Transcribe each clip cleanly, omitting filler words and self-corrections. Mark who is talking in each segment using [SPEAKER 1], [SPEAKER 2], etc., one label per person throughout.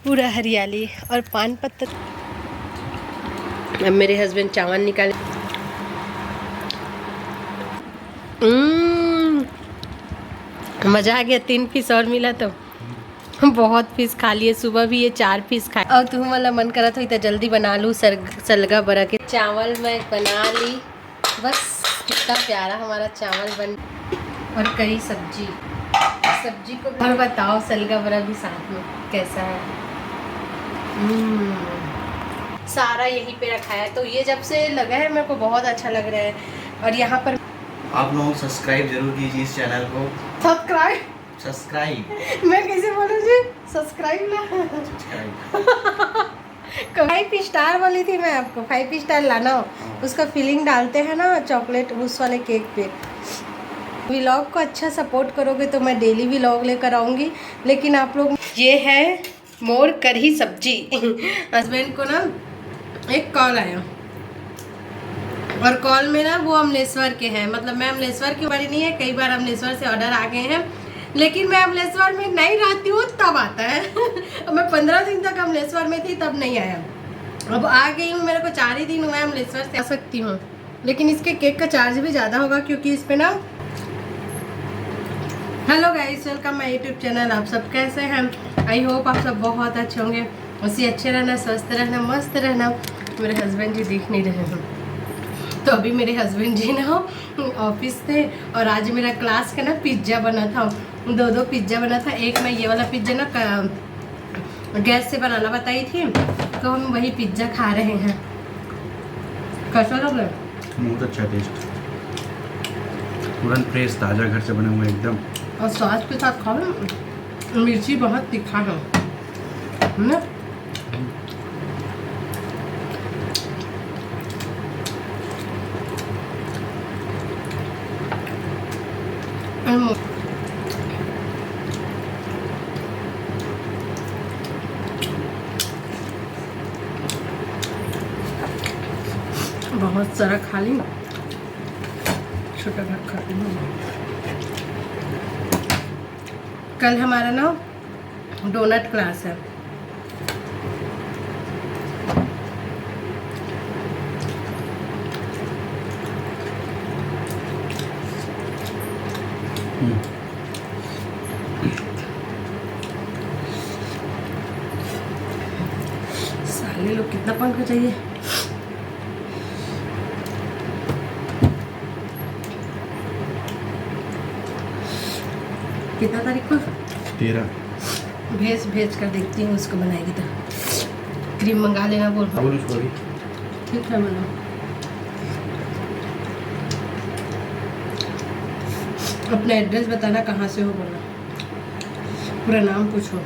[SPEAKER 1] पूरा हरियाली और पान पत्ता। अब मेरे हस्बैंड चावल निकाले। मज़ा आ गया। 3 पीस और मिला तो बहुत पीस खा लिए। सुबह भी ये 4 पीस खाए। और तुम वाला मन करा तो इतना जल्दी बना लूँ सलगा बरा के। चावल मैं बना ली बस। कितना प्यारा हमारा चावल बन। और करी सब्जी को। और बताओ सलगा बरा भी साथ में कैसा है। सारा यहीं पे रखा है। तो ये जब से लगा है मेरे को बहुत अच्छा लग रहा है। और यहाँ पर
[SPEAKER 2] आप लोग सब्सक्राइब जरूर कीजिए इस चैनल को। सब्सक्राइब
[SPEAKER 1] मैं कैसे बोलूँ जी? सब्सक्राइब ना। 5 स्टार बोली थी मैं आपको। 5 स्टार लाना हो। उसका फीलिंग डालते हैं ना चॉकलेट उस वाले केक पे। व्लॉग को अच्छा सपोर्ट करोगे तो मैं डेली व्लॉग लेकर आऊँगी। लेकिन आप लोग, ये है मोर कढ़ी सब्जी। हस्बैंड को ना एक कॉल आया और कॉल में ना वो अमलेश्वर के हैं। मतलब मैं अमलेश्वर की बड़ी नहीं है। कई बार अमलेश्वर से ऑर्डर आ गए हैं लेकिन मैं अमलेश्वर में नहीं रहती हूँ तब आता है। मैं 15 दिन तक अमलेश्वर में थी तब नहीं आया। अब आ गई हूँ। मेरे को 4 ही दिन हुआ है अमलेश्वर से आ सकती हूँ। लेकिन इसके केक का चार्ज भी ज़्यादा होगा क्योंकि इस पे ना। Hello guys, welcome my YouTube channel. आप सब कैसे हैं? आई होप आप सब बहुत अच्छे होंगे। उसी अच्छे रहना, स्वस्थ रहना, मस्त रहना। मेरे हस्बैंड जी दिख नहीं रहे हैं। तो अभी मेरे हस्बैंड जी ना ऑफिस थे और आज मेरा क्लास का ना पिज्ज़ा बना था। 2 पिज्ज़ा बना था। एक मैं ये वाला पिज्ज़ा ना गैस से बनाना बताई थी तो हम वही पिज्ज़ा खा रहे हैं। कैसा लग रहा है?
[SPEAKER 2] बहुत अच्छा टेस्ट, तुरंत फ्रेश ताज़ा घर से बने हुए एकदम।
[SPEAKER 1] और सॉस के साथ खाओ ना। मिर्ची बहुत तीखा है ना। बहुत सारा खा ली। छोटा भाग खा ली। कल हमारा ना डोनट क्लास है। साले लोग कितना पंखा चाहिए। कितना तारीख को?
[SPEAKER 2] 13।
[SPEAKER 1] भेज कर देखती हूँ उसको बनाएगी तो। क्रीम मंगा लेना बोल। ठीक है मैंने। अपना एड्रेस बताना कहाँ से हो बोलना। पूरा नाम पूछो,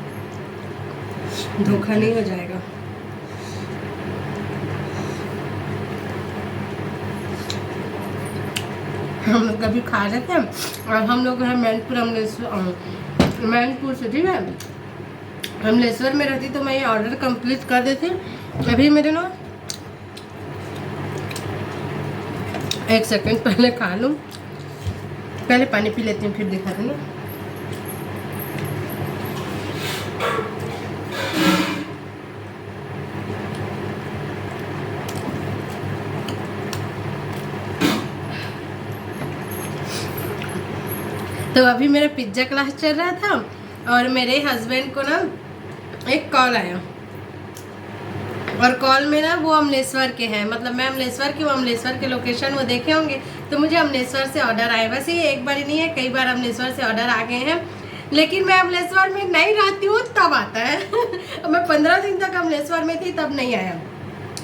[SPEAKER 1] धोखा नहीं हो जाएगा। हम लोग कभी खा रहे थे और हम लोग हैं मैनपुर से। ठीक है, अमलेश्वर में रहती तो मैं ये ऑर्डर कंप्लीट कर देती। अभी मेरे ना 1 सेकंड पहले खा लूँ। पहले पानी पी लेती हूँ फिर दिखा दूँ। तो अभी मेरा पिज्ज़ा क्लास चल रहा था और मेरे हस्बैंड को ना एक कॉल आया और कॉल में ना वो अमलेश्वर के हैं। मतलब मैं अमलेश्वर की, वो अमलेश्वर के लोकेशन वो देखे होंगे। तो मुझे अमलेश्वर से ऑर्डर आए। वैसे ये एक बार ही नहीं है, कई बार अमलेश्वर से ऑर्डर आ गए हैं लेकिन मैं अमलेश्वर में नहीं रहती हूँ तब आता है। मैं 15 दिन तक अमलेश्वर में थी तब नहीं आया।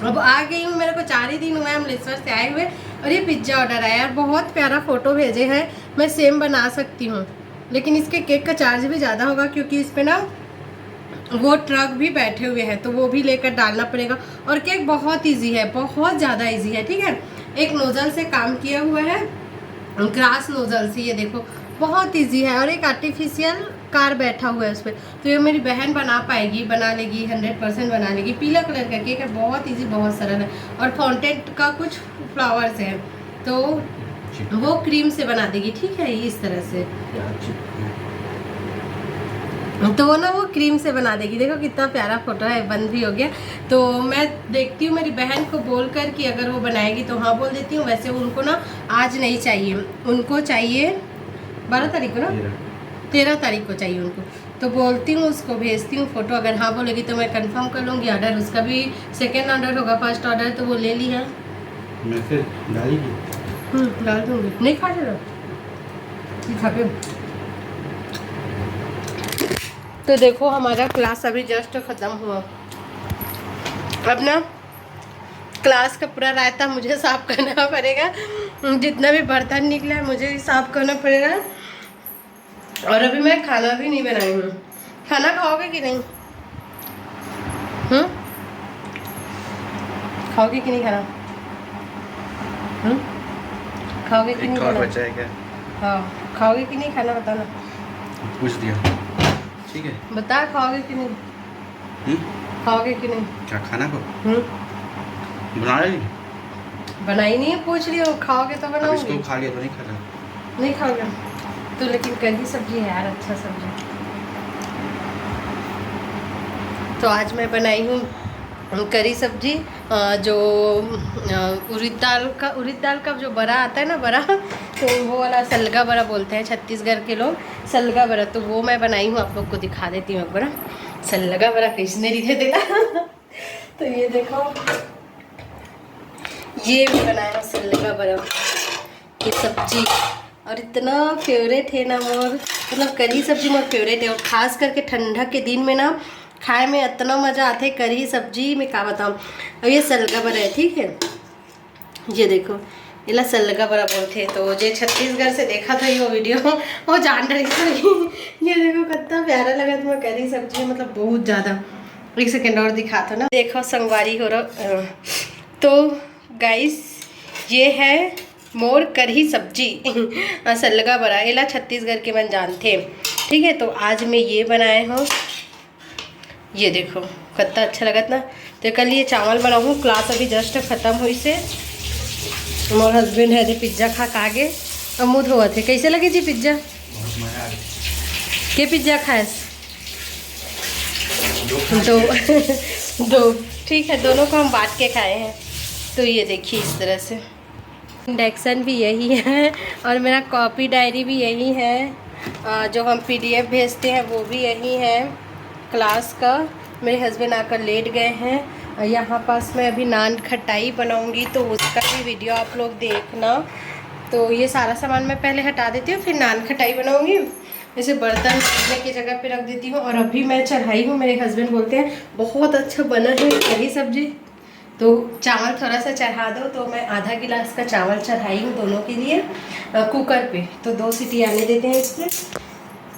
[SPEAKER 1] अब आ गई हूँ। मेरे को 4 ही दिन हुआ है अमलेश्वर से आए हुए और ये पिज्ज़ा ऑर्डर आया। बहुत प्यारा फ़ोटो भेजे हैं। मैं सेम बना सकती हूँ लेकिन इसके केक का चार्ज भी ज़्यादा होगा क्योंकि इस पे ना वो ट्रक भी बैठे हुए हैं तो वो भी लेकर डालना पड़ेगा। और केक बहुत इजी है, बहुत ज़्यादा इजी है। ठीक है, एक नोज़ल से काम किया हुआ है, ग्रास नोज़ल से। ये देखो बहुत इजी है। और एक आर्टिफिशियल कार बैठा हुआ है उस पर। तो ये मेरी बहन बना पाएगी, बना लेगी, 100% बना लेगी। पीला कलर का केक है, बहुत इजी, बहुत सरल है। और फाउंटेन का कुछ फ्लावर्स है तो वो क्रीम से बना देगी। ठीक है, इस तरह से। तो वो ना वो क्रीम से बना देगी। देखो कितना प्यारा फोटो है, बंद भी हो गया। तो मैं देखती हूँ मेरी बहन को बोल कर कि अगर वो बनाएगी तो हाँ बोल देती हूँ। वैसे उनको ना आज नहीं चाहिए, उनको चाहिए 12 तारीख को ना, 13 तारीख को चाहिए उनको। तो बोलती हूँ उसको, भेजती हूँ फ़ोटो। अगर हाँ बोलेगी तो मैं कंफर्म कर लूँगी ऑर्डर। उसका भी सेकेंड ऑर्डर होगा, फर्स्ट ऑर्डर तो वो ले लिया।
[SPEAKER 2] मैं फिर डालेगी,
[SPEAKER 1] डाल दूँगी। नहीं खा चलो खा के। तो देखो हमारा क्लास अभी जस्ट ख़त्म हुआ। अब ना क्लास का पूरा रायता मुझे साफ़ करना पड़ेगा। जितना भी बर्तन निकला है मुझे ही साफ़ करना पड़ेगा। और अभी मैं खाना भी नहीं बनाई हूँ। खाना खाओगे कि नहीं? खाओगे कि नहीं खाना? खाओगे कि नहीं खाना?
[SPEAKER 2] बचा है क्या?
[SPEAKER 1] हाँ, खाओगे कि नहीं खाना बताना।
[SPEAKER 2] पूछ दिया, ठीक है।
[SPEAKER 1] बता खाओगे कि नहीं? खाओगे कि नहीं?
[SPEAKER 2] क्या खाना को बना रही?
[SPEAKER 1] बनाई नहीं है, पूछ रही हो। खाओगे तो बनाऊंगी।
[SPEAKER 2] इसको खा लिया तो नहीं खाता?
[SPEAKER 1] नहीं खाओगे तो, लेकिन कढ़ी सब्जी है यार, अच्छा सब्जी। तो आज मैं बनाई हूँ करी सब्जी, जो उड़द दाल का जो बड़ा आता है ना, बड़ा, तो वो वाला सलगा बड़ा बोलते हैं छत्तीसगढ़ के लोग, सलगा बड़ा। तो वो मैं बनाई हूँ, आप लोग को दिखा देती हूँ एक बार। सलगा बड़ा किसने दिखे देगा। तो ये देखो, ये भी बनाया सलगा बड़ा की सब्जी। और इतना फेवरेट है ना मोर, मतलब करी सब्जी मोर फेवरेट है। और ख़ास करके ठंडा के दिन में ना खाए में इतना मज़ा आता है करी सब्जी में, क्या बताऊँ। अब ये सलगा बड़ा है, ठीक है। ये देखो इला सलगा बड़ा बोलते हैं। तो जो छत्तीसगढ़ से देखा था ये वीडियो, वो जान रही थी। ये देखो कितना प्यारा लगा तुम्हें करी सब्जी, मतलब बहुत ज़्यादा। एक सेकेंड और दिखा था ना, देखो संगवारी हो रहा। तो गाइस ये है मोर कढ़ी सब्जी सलगा बड़ा, इला छत्तीसगढ़ के मन जानते, ठीक है। तो आज मैं ये बनाए हूँ, ये देखो कितना अच्छा लगा ना। तो कल ये चावल बनाऊँ, क्लास अभी जस्ट ख़त्म हुई से। मोर हस्बैंड है थे पिज्ज़ा खा के आगे और मुँह धोआ थे। कैसे लगे जी पिज्ज़ा? के पिज्ज़ा खाए? दो ठीक है, दोनों को हम बांट के खाए हैं। तो ये देखिए इस तरह से इंडेक्सन भी यही है और मेरा कॉपी डायरी भी यही है। जो हम PDF भेजते हैं वो भी यही है क्लास का। मेरे हस्बैंड आकर लेट गए हैं। यहाँ पास मैं अभी नान खटाई बनाऊँगी, तो उसका भी वीडियो आप लोग देखना। तो ये सारा सामान मैं पहले हटा देती हूँ, फिर नान खटाई बनाऊँगी। ऐसे बर्तन रखने की जगह पे रख देती हूँ। और अभी मैं चढ़ाई हूँ, मेरे हस्बैंड बोलते हैं बहुत अच्छा बना है कढ़ी सब्जी। तो चावल थोड़ा सा चढ़ा दो, तो मैं आधा गिलास का चावल चढ़ाई हूँ दोनों के लिए कुकर पे। तो 2 सीटी आने देते हैं इससे।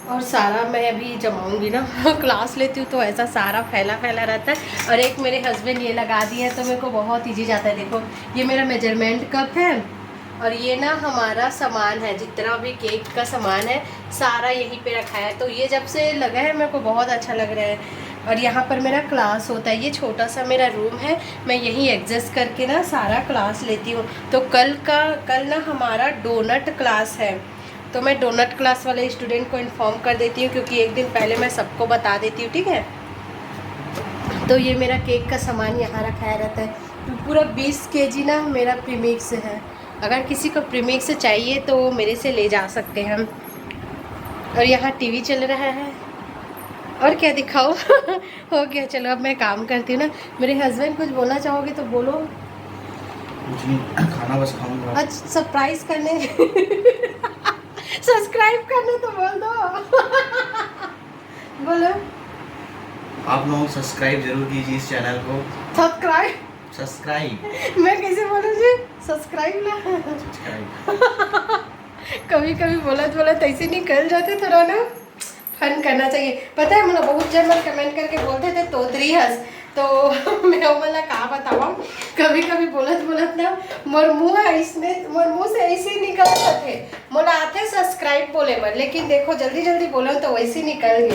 [SPEAKER 1] और सारा मैं अभी जमाऊँगी ना क्लास लेती हूँ तो ऐसा सारा फैला फैला रहता है। और एक मेरे हस्बैंड ये लगा दिए हैं तो मेरे को बहुत ईजी जाता है। देखो ये मेरा मेजरमेंट कप है और ये ना हमारा सामान है, जितना भी केक का सामान है सारा यहीं पे रखा है। तो ये जब से लगा है मेरे को बहुत अच्छा लग रहा है। और यहाँ पर मेरा क्लास होता है, ये छोटा सा मेरा रूम है, मैं यहीं एडजस्ट करके ना सारा क्लास लेती हूँ। तो कल ना हमारा डोनट क्लास है, तो मैं डोनट क्लास वाले स्टूडेंट को इन्फॉर्म कर देती हूँ, क्योंकि एक दिन पहले मैं सबको बता देती हूँ, ठीक है। तो ये मेरा केक का सामान यहाँ रखाया रहता है। तो पूरा 20 kg ना मेरा प्रीमिक्स है। अगर किसी को प्रीमिक्स चाहिए तो मेरे से ले जा सकते हैं हम। और यहाँ टीवी चल रहा है, और क्या दिखाओ हो गया। चलो अब मैं काम करती हूँ ना। मेरे हस्बैंड कुछ बोलना चाहोगे तो बोलो।
[SPEAKER 2] कुछ नहीं, खाना बस खाऊंगा।
[SPEAKER 1] अच्छा सरप्राइज करने सब्सक्राइब करने तो बोल दो बोलो।
[SPEAKER 2] आप लोग सब्सक्राइब जरूर कीजिए इस चैनल को। सब्सक्राइब
[SPEAKER 1] मैं कैसे बोलूँ जी? सब्सक्राइब ना कभी कभी बोलत ऐसे निकल जाते, थोड़ा ना फन करना चाहिए। पता है मतलब बहुत जन मन कमेंट करके बोलते थे तोतरी हंस, तो मैं वाला कहा बताऊँ, कभी कभी बोलत ना मोर मुँह से ऐसे ही निकल जाते। मोला आते सब्सक्राइब बोले मत, लेकिन देखो जल्दी बोलो तो वैसे ही निकल गई।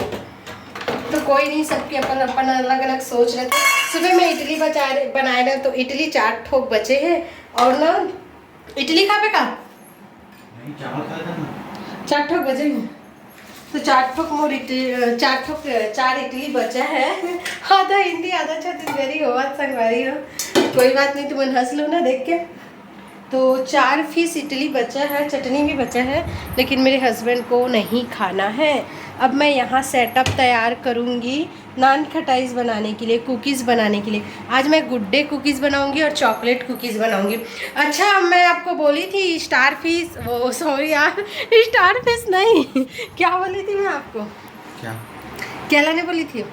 [SPEAKER 1] तो कोई नहीं, सबके अपन अलग अलग सोच रहे थे। सुबह मैं इडली बनाए रहे, तो इडली 4 ठोक बचे हैं। और ना इडली खावे का
[SPEAKER 2] नहीं, चावल खा लेता ना।
[SPEAKER 1] 4 ठोक बचे हैं। तो 4 इडली बचा है। आधा हिंदी आधा छत्तीसगढ़ी हो, आज संगवारी हो, कोई बात नहीं, तुम हंस लो ना देख के। तो 4 पीस इडली बचा है, चटनी भी बचा है, लेकिन मेरे हस्बैंड को नहीं खाना है। अब मैं यहाँ सेटअप तैयार करूँगी नान खटाइस बनाने के लिए, कुकीज़ बनाने के लिए। आज मैं गुड डे कुकीज़ बनाऊँगी और चॉकलेट कुकीज़ बनाऊँगी। अच्छा, मैं आपको बोली थी स्टार फिश, वो सॉरी यार, स्टार फिश नहीं क्या बोली थी मैं आपको? क्या लाने बोली थी?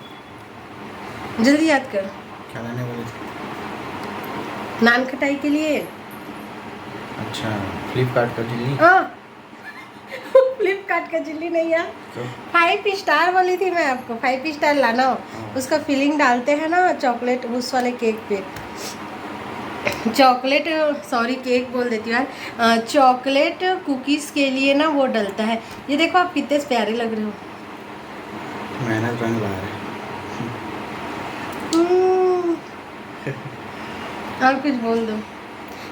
[SPEAKER 1] जल्दी याद कर।
[SPEAKER 2] क्या लाने बोली थी?
[SPEAKER 1] नान खटाई के लिए।
[SPEAKER 2] अच्छा, फ्लिपकार्ट का चिल्ली।
[SPEAKER 1] फ्लिपकार्ट का चिल्ली नहीं यार,
[SPEAKER 2] तो
[SPEAKER 1] 5 स्टार बोली थी मैं आपको, 5 स्टार लाना हो। उसका फिलिंग डालते हैं ना चॉकलेट, उस वाले केक पे चॉकलेट, सॉरी केक बोल देती हूँ यार, चॉकलेट कुकीज़ के लिए ना वो डलता है। ये देखो आप कितने प्यारे लग रहे हो।
[SPEAKER 2] मेहनत रंग ला रहे।
[SPEAKER 1] और कुछ बोल दो।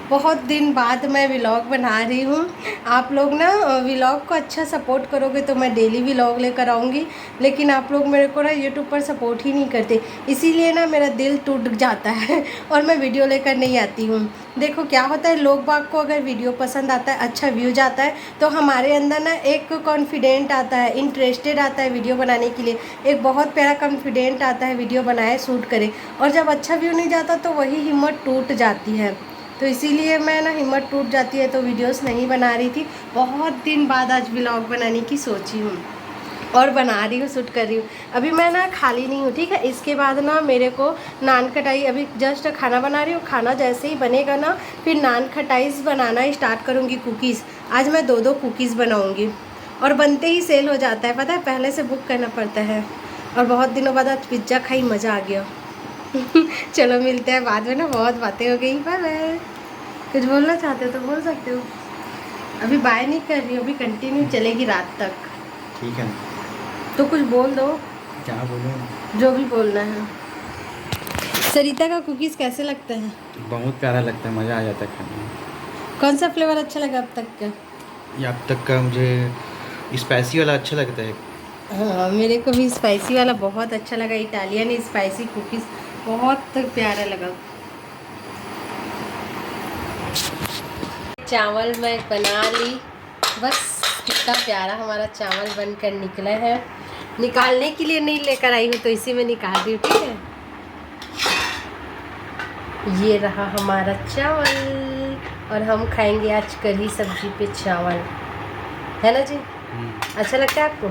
[SPEAKER 1] बहुत दिन बाद मैं व्लॉग बना रही हूँ। आप लोग ना व्लॉग को अच्छा सपोर्ट करोगे तो मैं डेली व्लॉग लेकर आऊँगी, लेकिन आप लोग मेरे को ना यूट्यूब पर सपोर्ट ही नहीं करते, इसीलिए ना मेरा दिल टूट जाता है और मैं वीडियो लेकर नहीं आती हूँ। देखो क्या होता है, लोग बाग को अगर वीडियो पसंद आता है, अच्छा व्यूज आता है, तो हमारे अंदर ना एक कॉन्फिडेंट आता है, इंटरेस्टेड आता है वीडियो बनाने के लिए, एक बहुत प्यारा कॉन्फिडेंट आता है वीडियो बनाए, शूट करे। और जब अच्छा व्यू नहीं जाता तो वही हिम्मत टूट जाती है। तो इसीलिए मैं ना हिम्मत टूट जाती है तो वीडियोस नहीं बना रही थी। बहुत दिन बाद आज व्लॉग बनाने की सोची हूँ और बना रही हूँ, शूट कर रही हूँ। अभी मैं ना खाली नहीं हूँ, ठीक है। इसके बाद ना मेरे को नान खटाई, अभी जस्ट खाना बना रही हूँ, खाना जैसे ही बनेगा ना फिर नान खटाइस बनाना स्टार्ट करूँगी, कुकीज़। आज मैं 2 कुकीज़ बनाऊँगी और बनते ही सेल हो जाता है, पता है, पहले से बुक करना पड़ता है। और बहुत दिनों बाद आज पिज्ज़ा खाई, मज़ा आ गया। चलो मिलते हैं बाद में ना, बहुत बातें हो गई। Bye bye. कुछ बोलना चाहते हो तो बोल सकते हो। अभी बाय नहीं कर रही हूँ, अभी कंटिन्यू चलेगी रात तक।
[SPEAKER 2] ठीक है,
[SPEAKER 1] तो कुछ बोल दो।
[SPEAKER 2] क्या बोलूँ?
[SPEAKER 1] जो भी बोलना है। सरिता का कुकीज़ कैसे लगता है?
[SPEAKER 2] बहुत प्यारा लगता है, मज़ा आ जाता है खाने में।
[SPEAKER 1] कौन सा फ्लेवर अच्छा लगा अब तक का?
[SPEAKER 2] ये अब तक का मुझे स्पाइसी वाला अच्छा लगता है।
[SPEAKER 1] हाँ, मेरे को भी स्पाइसी वाला बहुत अच्छा लगा। इटालियन स्पाइसी कुकीज़ बहुत प्यारा लगा। चावल मैं बना ली, बस कितना प्यारा हमारा चावल बनकर निकला है। निकालने के लिए नहीं लेकर आई हूँ तो इसी में निकाल रही हूँ, ठीक है। ये रहा हमारा चावल और हम खाएंगे आज कढ़ी सब्जी पे चावल, है ना जी? अच्छा लगता है आपको?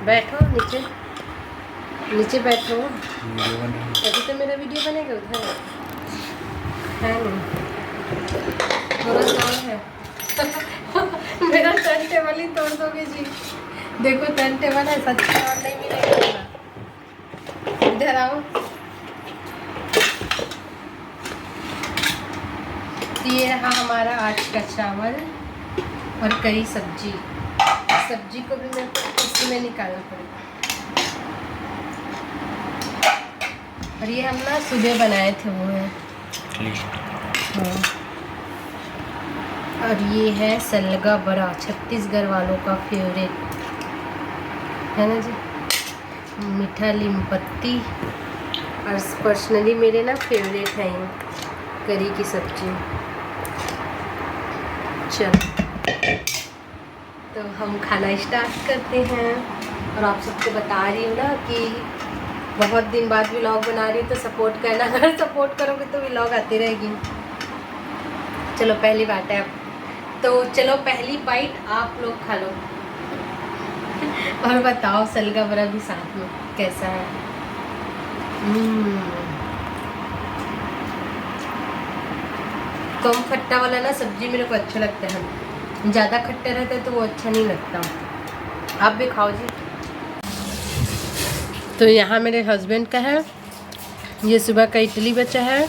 [SPEAKER 1] बैठो नीचे, नीचे बैठो, अभी तो मेरा वीडियो बनेगा उधर है नहीं। थोड़ा चावल है मेरा टर्न टेबल ही तोड़ दोगे जी। देखो टर्न टेबल है, सच चावल नहीं मिलेगा। इधर आओ। ये रहा हमारा आज का चावल और करी सब्जी। सब्जी को भी मेरे को इसमें निकालना पड़ेगा। और ये हम ना सुबह बनाए थे वो है। हाँ। और ये है सलगा बड़ा, छत्तीसगढ़ वालों का फेवरेट है ना जी, मीठा लीम पत्ती। और पर्सनली मेरे ना फेवरेट है ये करी की सब्जी। चलो तो हम खाना स्टार्ट करते हैं। और आप सबको बता रही हूँ ना कि बहुत दिन बाद व्लॉग बना रही हूँ तो सपोर्ट करना, अगर सपोर्ट करोगे तो व्लॉग आती रहेगी। चलो पहली बात है, तो चलो पहली बाइट आप लोग खा लो और बताओ सलगा बड़ा भी साथ में कैसा है। कम खट्टा वाला ना सब्जी मेरे को अच्छा लगता है, ज़्यादा खट्टा रहता है तो वो अच्छा नहीं लगता। आप भी खाओ जी। तो यहाँ मेरे हस्बैंड का है, ये सुबह का इडली बचा है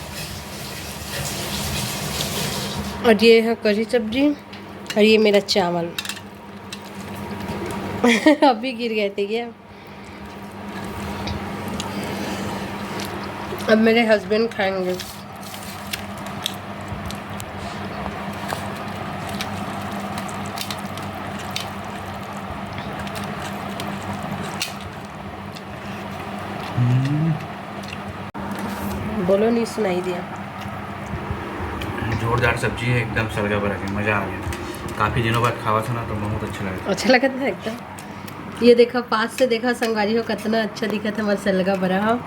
[SPEAKER 1] और ये है करी सब्जी और ये मेरा चावल अभी गिर गए थे क्या? अब मेरे हस्बैंड खाएंगे। बोलो, नहीं सुनाई दिया।
[SPEAKER 2] जोरदार सब्जी है, एकदम सलगा भरा के मज़ा आ गया। काफ़ी दिनों बाद खावा था ना, तो बहुत अच्छा लगा।
[SPEAKER 1] अच्छा लगा था एकदम। ये देखा, पास से देखा संगवारी हो, कितना अच्छा दिखा था हमारा सलगा बरा हो।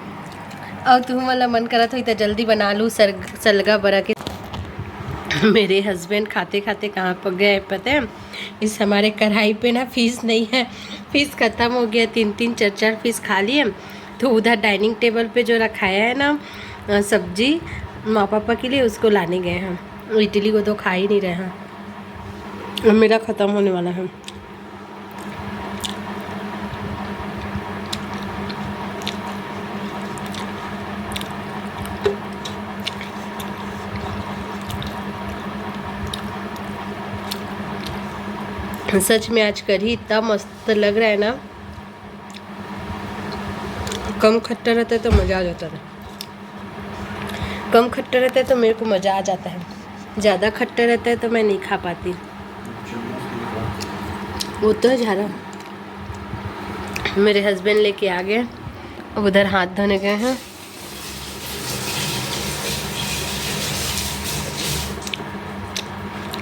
[SPEAKER 1] और तुम वाला मन करा था इतना जल्दी बना लूँ सलगा बरा के। मेरे हस्बैंड खाते खाते कहाँ पर गए पता है? इस हमारे कढ़ाई पे ना फिश नहीं है, फिश ख़त्म हो गया। 3-3 4-4 फिश खा लिए। तो उधर डाइनिंग टेबल पे जो रखाया है ना सब्जी माँ पापा के लिए, उसको लाने गए हैं। इडली को तो खा ही नहीं रहे हैं। मेरा ख़त्म होने वाला है। सच में आज कढ़ी इतना मस्त लग रहा है ना। कम खट्टा रहता है तो मज़ा आ जाता है। कम खट्टा रहता है तो मेरे को मज़ा आ जाता है। ज़्यादा खट्टा रहता है तो मैं नहीं खा पाती। वो तो ज़्यादा। मेरे हस्बैंड लेके आ गए, अब उधर हाथ धोने गए हैं।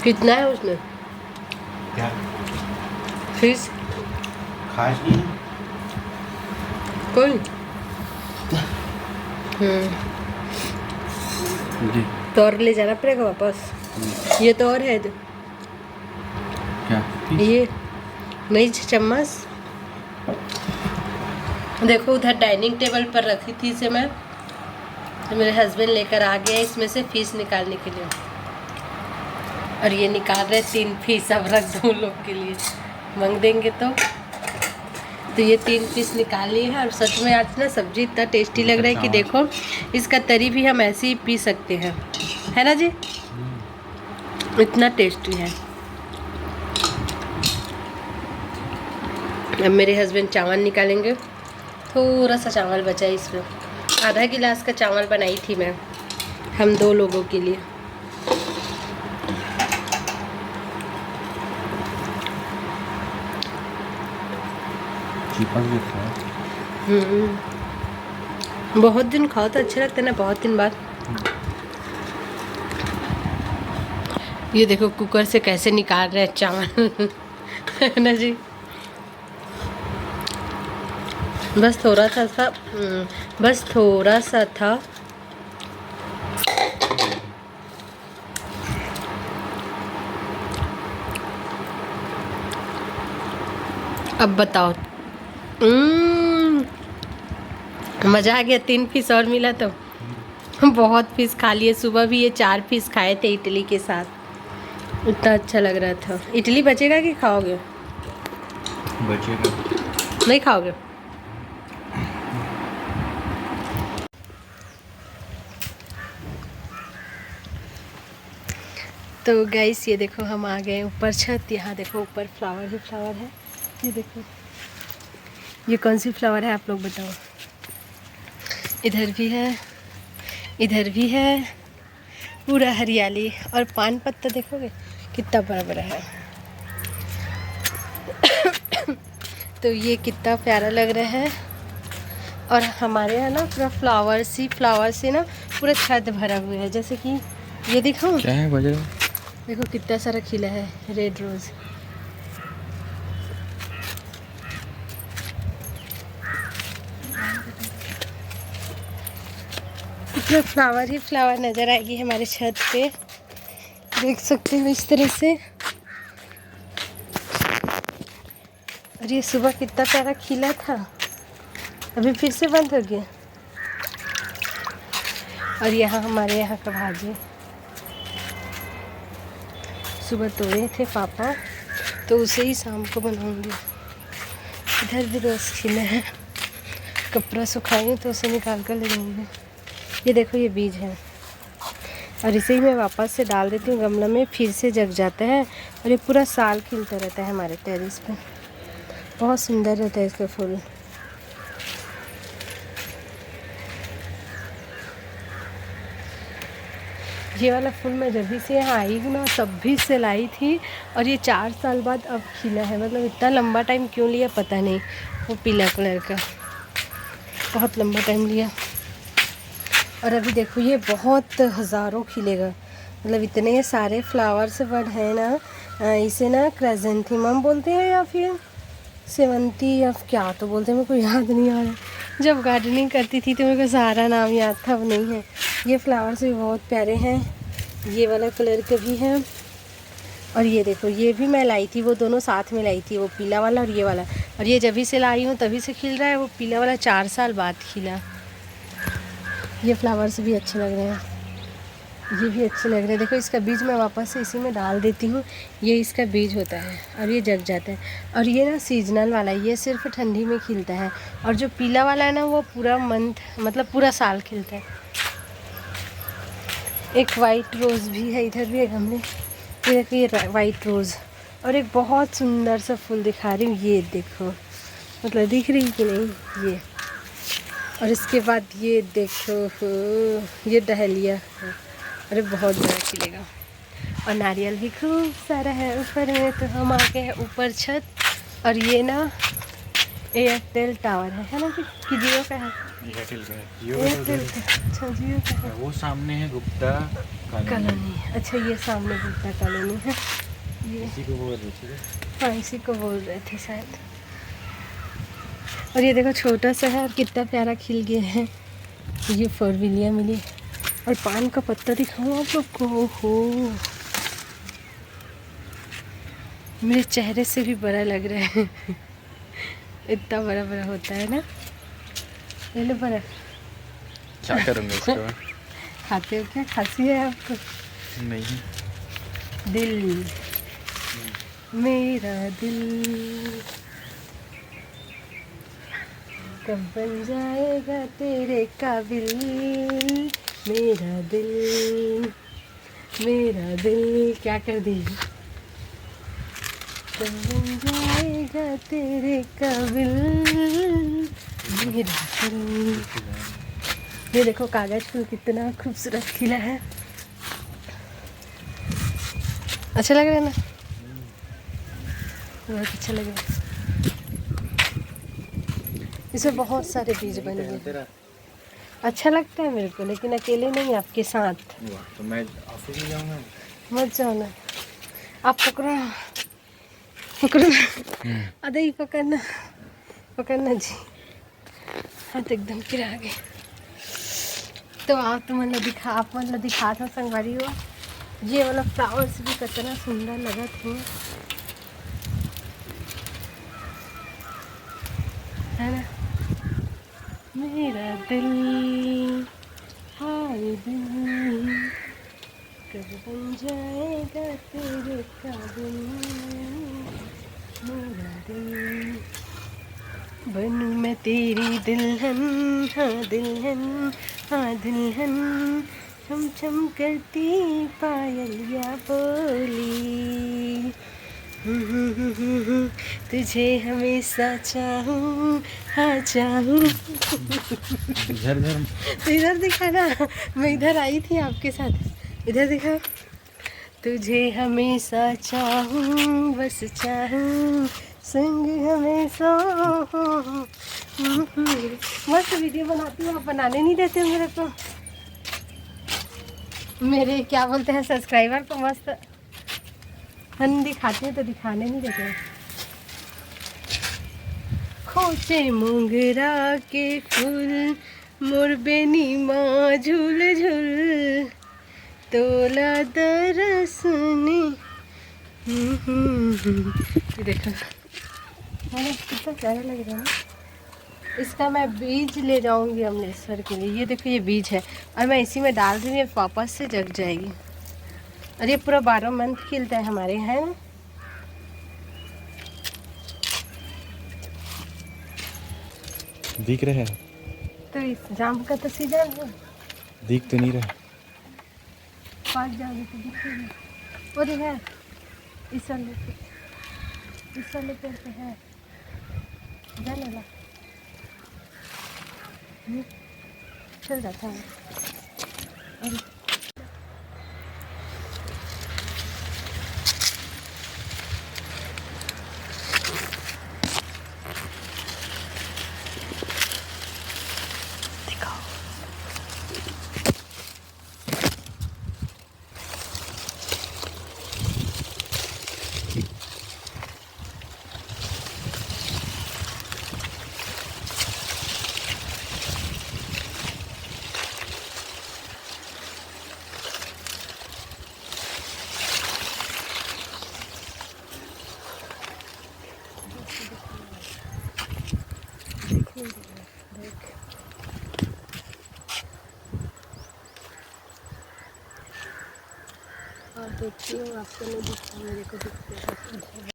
[SPEAKER 1] कितना है उसमें
[SPEAKER 2] क्या
[SPEAKER 1] फिश?
[SPEAKER 2] खास नहीं
[SPEAKER 1] कोई
[SPEAKER 2] जी।
[SPEAKER 1] तो और ले जाना पड़ेगा वापस। ये तो और है तो
[SPEAKER 2] क्या
[SPEAKER 1] ये नहीं चम्मच। देखो उधर डाइनिंग टेबल पर रखी थी इसे मैं, तो मेरे हस्बैंड लेकर आ गया इसमें से फिश निकालने के लिए। और ये निकाल रहे 3 फिश, अब रख दो लोग के लिए, मांग देंगे तो ये 3 पीस निकाल लिए हैं। और सच में आज ना सब्जी इतना टेस्टी लग रहा है कि देखो, इसका तरी भी हम ऐसे ही पी सकते हैं, है ना जी? इतना टेस्टी है। अब मेरे हस्बैंड चावल निकालेंगे। थोड़ा सा चावल बचा है इसमें, आधा गिलास का चावल बनाई थी मैं हम 2 लोगों के लिए। बहुत दिन खाओ तो अच्छा लगता है ना, बहुत दिन बाद। ये देखो कुकर से कैसे निकाल रहे हैं चावल है ना जी? बस थोड़ा सा था। अब बताओ। मज़ा आ गया। 3 पीस और मिला तो बहुत पीस खा लिए। सुबह भी ये 4 पीस खाए थे इडली के साथ, इतना अच्छा लग रहा था। इडली बचेगा कि खाओगे?
[SPEAKER 2] बचेगा।
[SPEAKER 1] नहीं खाओगे? तो गाइस ये देखो हम आ गए ऊपर छत। यहाँ देखो ऊपर फ्लावर ही फ्लावर है। ये देखो, ये कौन सी फ्लावर है आप लोग बताओ? इधर भी है, इधर भी है, पूरा हरियाली। और पान पत्ता देखोगे कितना बड़ा बड़ा है। तो ये कितना प्यारा लग रहा है। और हमारे यहाँ ना पूरा फ्लावर से ना पूरा छत भरा हुआ है। जैसे कि ये दिखाऊं,
[SPEAKER 2] क्या है बजा?
[SPEAKER 1] देखो कितना सारा खिला है रेड रोज़। इतना फ्लावर ही फ्लावर नज़र आएगी हमारे छत पे, देख सकते हो इस तरह से। और ये सुबह कितना प्यारा खिला था, अभी फिर से बंद हो गया। और यहाँ हमारे यहाँ का भाजी सुबह तोड़े थे पापा, तो उसे ही शाम को बनाऊंगी। इधर भी रोज़ खिले हैं, कपड़ा सुखाई तो उसे निकाल कर ले जाऊँगी। ये देखो ये बीज है, और इसे ही मैं वापस से डाल देती हूँ गमला में, फिर से जग जाता है। और ये पूरा साल खिलता रहता है हमारे टेरेस पे, बहुत सुंदर रहता है इसका फूल। ये वाला फूल मैं जब भी से यहाँ आई हूँ ना तब भी से लाई थी, और ये 4 साल बाद अब खिला है। मतलब इतना लंबा टाइम क्यों लिया पता नहीं। वो पीला कलर का, बहुत लंबा टाइम लिया। और अभी देखो ये बहुत हज़ारों खिलेगा, मतलब इतने सारे फ्लावर्स बड हैं ना। इसे ना क्राइसेंथेमम बोलते हैं या फिर सेवंती या क्या तो बोलते हैं, मेरे को याद नहीं आ रहा। जब गार्डनिंग करती थी तो मेरे को सारा नाम याद था, अब नहीं है। ये फ्लावर्स भी बहुत प्यारे हैं, ये वाला कलर के भी हैं। और ये देखो ये भी मैं लाई थी, वो दोनों साथ में लाई थी, वो पीला वाला और ये वाला। और ये जब भी से लाई हूँ तभी से खिल रहा है, वो पीला वाला 4 साल बाद खिला। ये फ्लावर्स भी अच्छे लग रहे हैं, ये भी अच्छे लग रहे हैं। देखो इसका बीज मैं वापस से इसी में डाल देती हूँ, ये इसका बीज होता है और ये जग जाता है। और ये ना सीजनल वाला है, ये सिर्फ ठंडी में खिलता है। और जो पीला वाला है ना वो पूरा मंथ मतलब पूरा साल खिलता है। एक वाइट रोज़ भी है, इधर भी एक हमने, ये देखो ये वाइट रोज़। और एक बहुत सुंदर सा फूल दिखा रही हूँ, ये देखो, मतलब दिख रही कि नहीं ये। और इसके बाद ये देखो ये डहलिया है, अरे बहुत बड़ा खिलेगा। और नारियल भी खूब सारा है ऊपर में। तो हम आ गए हैं ऊपर छत। और ये ना एयरटेल टावर है ना कि जियो का है?
[SPEAKER 2] एयरटेल का है।
[SPEAKER 1] एयरटेल का, अच्छा जियो का है।
[SPEAKER 2] वो सामने है गुप्ता
[SPEAKER 1] कॉलोनी। अच्छा ये सामने गुप्ता कॉलोनी है, ये
[SPEAKER 2] इसी को बोल रहे थे।
[SPEAKER 1] हाँ इसी को बोल रहे थे शायद। और ये देखो छोटा सा है और कितना प्यारा खिल गया है। ये फोरविलिया मिली। और पान का पत्ता दिखाऊँ आप लोग को, हो मेरे चेहरे से भी बड़ा लग रहा है इतना बड़ा बड़ा होता है ना। ले लो बड़ा।
[SPEAKER 2] क्या करूँगा इसको?
[SPEAKER 1] खाते हो क्या? खांसी है आपको?
[SPEAKER 2] नहीं।
[SPEAKER 1] दिल मेरा दिल कब बन जाएगा तेरे काबिल, मेरा दिल क्या कर दी। कब बन जाएगा तेरे काबिल मेरा दिल। ये देखो कागज फूल कितना खूबसूरत खिला है, अच्छा लग रहा है ना? बहुत अच्छा लग रहा है। इसमें बहुत सारे बीज बने हैं, अच्छा लगता है मेरे को, लेकिन अकेले नहीं, आपके साथ।
[SPEAKER 2] तो मैं ऑफिस में जाऊँगा।
[SPEAKER 1] मत जाओ ना, आप पकड़ो अरे ही पकड़ना जी, हाथ एकदम गिरा गए। तो आप तो मतलब दिखा था संगवारी हुआ। ये वाला फ्लावर्स भी कितना सुंदर लगा था, है ना? मेरा दिल हाय दिल कब बन जाएगा तेरे काबिल, मेरा दिल बनूं मैं तेरी दुल्हन, हाँ दुल्हन, हाँ दुल्हन, चम चम करती पायलिया बोली, तुझे हमेशा चाहूँ, हाँ चाहूँ।
[SPEAKER 2] इधर
[SPEAKER 1] तो इधर दिखाना, मैं इधर आई थी आपके साथ, इधर दिखा। तुझे हमेशा चाहूँ, बस चाहूँ, संग हमेशा। मस्त वीडियो बनाती हूँ, आप बनाने नहीं देते मेरे को, मेरे क्या बोलते हैं सब्सक्राइबर को। मस्त हम दिखाते हैं तो दिखाने नहीं देते। खोचे मोगरा के फूल मोर बेनी माँ झूल झूल, तोला दरसनी। ये देखो कितना प्यारा लग रहा है ना। इसका मैं बीज ले जाऊंगी अमलेश्वर के लिए। ये देखो ये बीज है और मैं इसी में डाल दूँगी, वापस से जग जाएगी। और ये पूरा 12 मंथ खिलता है हमारे यहाँ, है ना?
[SPEAKER 2] दिख रहा है
[SPEAKER 1] तो इस जाम का तो सीजन है,
[SPEAKER 2] दिख तो नहीं रहा।
[SPEAKER 1] पास जाओगे तो दिखेगा। और है इस वाले पेड़ पे है, जाने ला चल जाता है। और देख, और देखती हूँ आपको नहीं दिखता, मेरे को दिखता है।